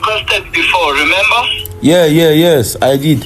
requested before, remember? Yes, I did.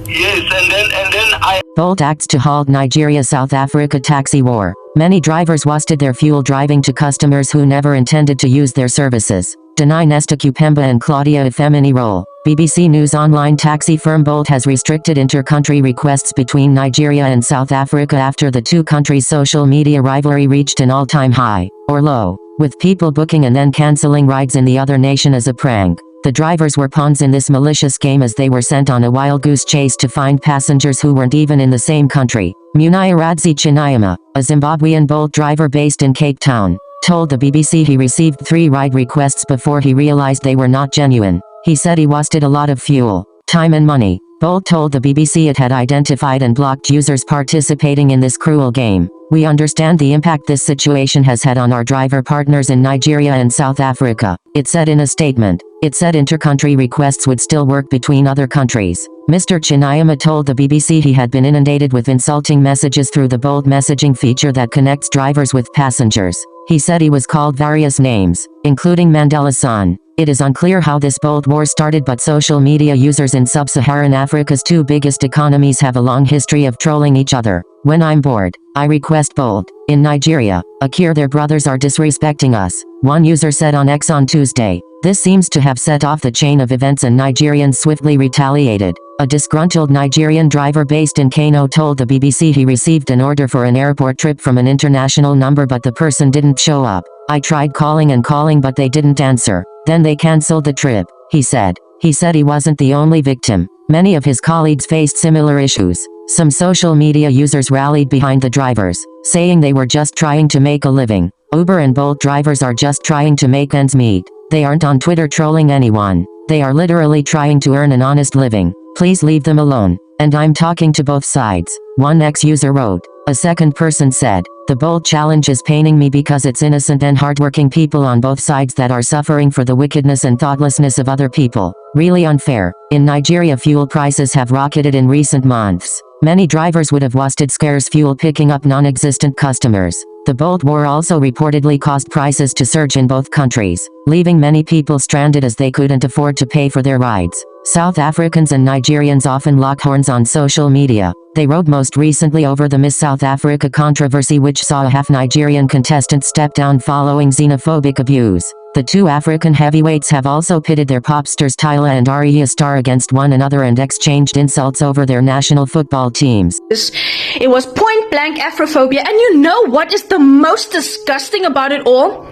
Yes, and then I... Bolt acts to halt Nigeria-South Africa taxi war. Many drivers wasted their fuel driving to customers who never intended to use their services. Danai, Nesta, Kupemba and Claudia Efemini role. BBC News online taxi firm Bolt has restricted inter-country requests between Nigeria and South Africa after the two countries' social media rivalry reached an all-time high, or low, with people booking and then cancelling rides in the other nation as a prank. The drivers were pawns in this malicious game as they were sent on a wild goose chase to find passengers who weren't even in the same country. Muniradzi Chinayama, a Zimbabwean Bolt driver based in Cape Town, told the BBC he received 3 ride requests before he realized they were not genuine. He said he wasted a lot of fuel, time and money. Bolt told the BBC it had identified and blocked users participating in this cruel game. We understand the impact this situation has had on our driver partners in Nigeria and South Africa, it said in a statement. It said inter-country requests would still work between other countries. Mr. Chinayama told the BBC he had been inundated with insulting messages through the Bolt messaging feature that connects drivers with passengers. He said he was called various names, including Mandela-san. It is unclear how this Bolt war started, but social media users in sub-Saharan Africa's 2 biggest economies have a long history of trolling each other. When I'm bored, I request Bolt. In Nigeria, Akir, their brothers are disrespecting us, one user said on X on Tuesday. This seems to have set off the chain of events and Nigerians swiftly retaliated. A disgruntled Nigerian driver based in Kano told the BBC he received an order for an airport trip from an international number but the person didn't show up. I tried calling and calling but they didn't answer. Then they cancelled the trip, he said. He said he wasn't the only victim. Many of his colleagues faced similar issues. Some social media users rallied behind the drivers, saying they were just trying to make a living. Uber and Bolt drivers are just trying to make ends meet. They aren't on Twitter trolling anyone. They are literally trying to earn an honest living. Please leave them alone. And I'm talking to both sides, one ex-user wrote. A second person said, the Bolt challenge is paining me because it's innocent and hardworking people on both sides that are suffering for the wickedness and thoughtlessness of other people. Really unfair. In Nigeria, fuel prices have rocketed in recent months. Many drivers would have wasted scarce fuel picking up non-existent customers. The Bolt war also reportedly caused prices to surge in both countries, leaving many people stranded as they couldn't afford to pay for their rides. South Africans and Nigerians often lock horns on social media. They wrote most recently over the Miss South Africa controversy, which saw a half-Nigerian contestant step down following xenophobic abuse. The two African heavyweights have also pitted their popsters Tyla and Arya Star against one another and exchanged insults over their national football teams. It was point-blank Afrophobia, and you know what is the most disgusting about it all?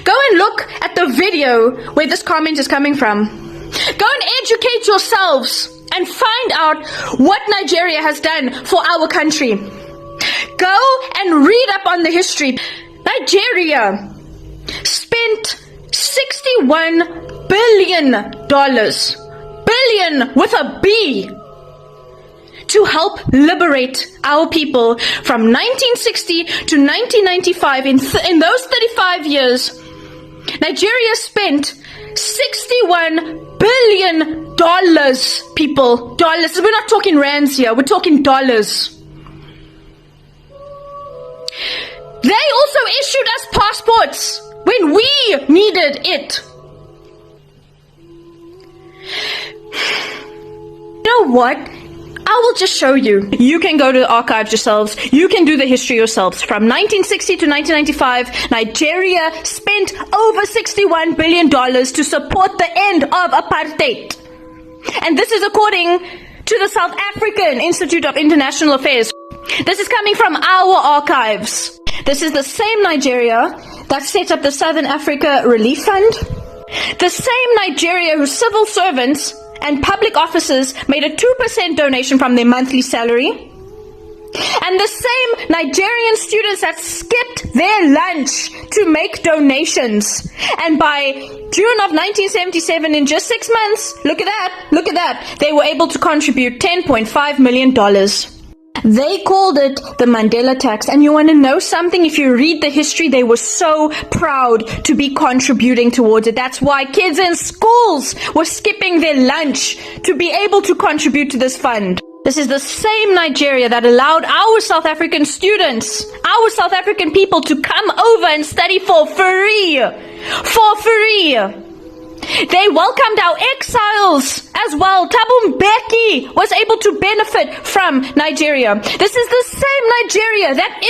Go and look at the video where this comment is coming from. Go and educate yourselves and find out what Nigeria has done for our country. Go and read up on the history. Nigeria spent $61 billion, billion with a B, to help liberate our people from 1960 to 1995. In those 35 years, Nigeria spent $61 billion, people. Dollars. We're not talking rands here. We're talking dollars. They also issued us passports when we needed it. You know what? I will just show you. You can go to the archives yourselves. You can do the history yourselves. From 1960 to 1995, Nigeria spent over $61 billion to support the end of apartheid. And this is according to the South African Institute of International Affairs. This is coming from our archives. This is the same Nigeria that set up the Southern Africa Relief Fund. The same Nigeria whose civil servants and public officers made a 2% donation from their monthly salary. And the same Nigerian students that skipped their lunch to make donations. And by June of 1977, in just 6 months, look at that, they were able to contribute $10.5 million. They called it the Mandela tax. And you want to know something? If you read the history, they were so proud to be contributing towards it. That's why kids in schools were skipping their lunch to be able to contribute to this fund. This is the same Nigeria that allowed our South African students, our South African people, to come over and study for free. For free. They welcomed our exiles as well. Thabo Mbeki was able to benefit from Nigeria. This is the same Nigeria that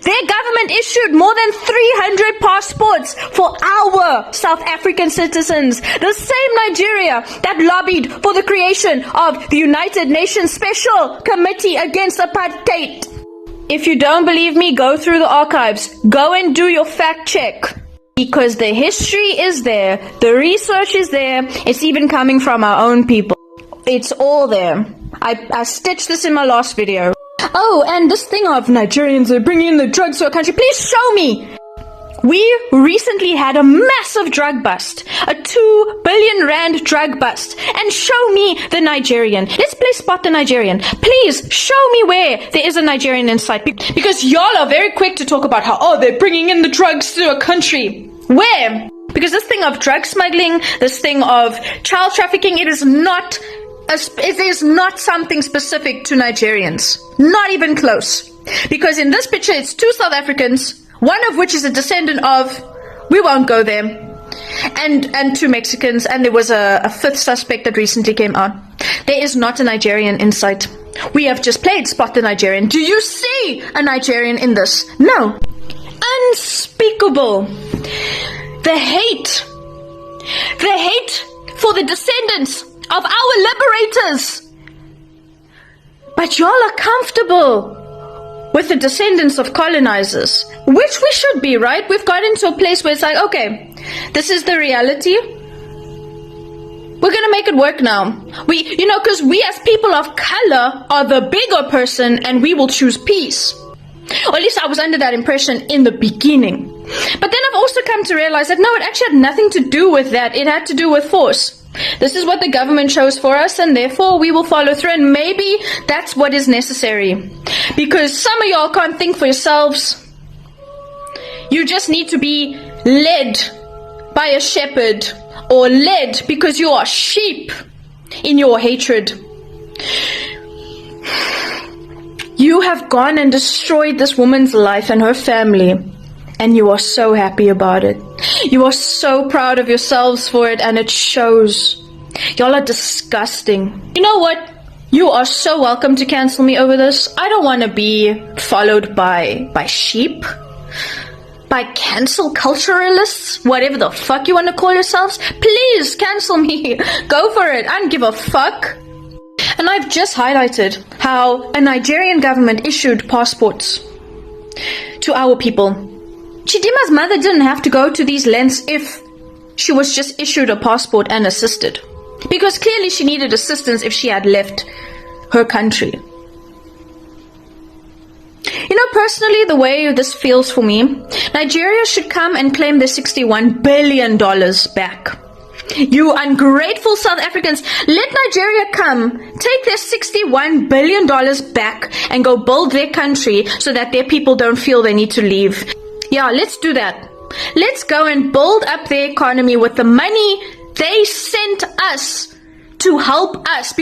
their government issued more than 300 passports for our South African citizens. The same Nigeria that lobbied for the creation of the United Nations Special Committee Against Apartheid. If you don't believe me, go through the archives. Go and do your fact check. Because the history is there, the research is there, it's even coming from our own people. It's all there. I stitched this in my last video. Oh, and this thing of Nigerians are bringing in the drugs to our country, please show me! We recently had a massive drug bust, a 2 billion rand drug bust, and show me the Nigerian. Let's play Spot the Nigerian. Please show me where there is a Nigerian in sight, because y'all are very quick to talk about how, they're bringing in the drugs to a country. Where? Because this thing of drug smuggling, this thing of child trafficking, it is not something specific to Nigerians. Not even close. Because in this picture, it's 2 South Africans, one of which is a descendant of, we won't go there, and 2 Mexicans, and there was a 5th suspect that recently came out. There is not a Nigerian in sight. We have just played Spot the Nigerian. Do you see a Nigerian in this? No. Unspeakable. The hate for the descendants of our liberators. But y'all are comfortable with the descendants of colonizers, which we should be, right? We've gotten to a place where it's like, okay, this is the reality. We're gonna make it work now. Because we as people of color are the bigger person and we will choose peace. Or at least I was under that impression in the beginning. But then I've also come to realize that no, it actually had nothing to do with that. It had to do with force. This is what the government chose for us, and therefore we will follow through, and maybe that's what is necessary. Because some of y'all can't think for yourselves. You just need to be led by a shepherd, or led because you are sheep in your hatred. You have gone and destroyed this woman's life and her family, and you are so happy about it. You are so proud of yourselves for it, and it shows. Y'all are disgusting. You know what? You are so welcome to cancel me over this. I don't want to be followed by sheep, by cancel culturalists, whatever the fuck you want to call yourselves. Please cancel me. Go for it. I don't give a fuck. And I've just highlighted how a Nigerian government issued passports to our people. Chidima's mother didn't have to go to these lengths if she was just issued a passport and assisted. Because clearly she needed assistance if she had left her country. Personally, the way this feels for me, Nigeria should come and claim their $61 billion back. You ungrateful South Africans, let Nigeria come, take their $61 billion back and go build their country so that their people don't feel they need to leave. Yeah, let's do that. Let's go and build up their economy with the money they sent us to help us.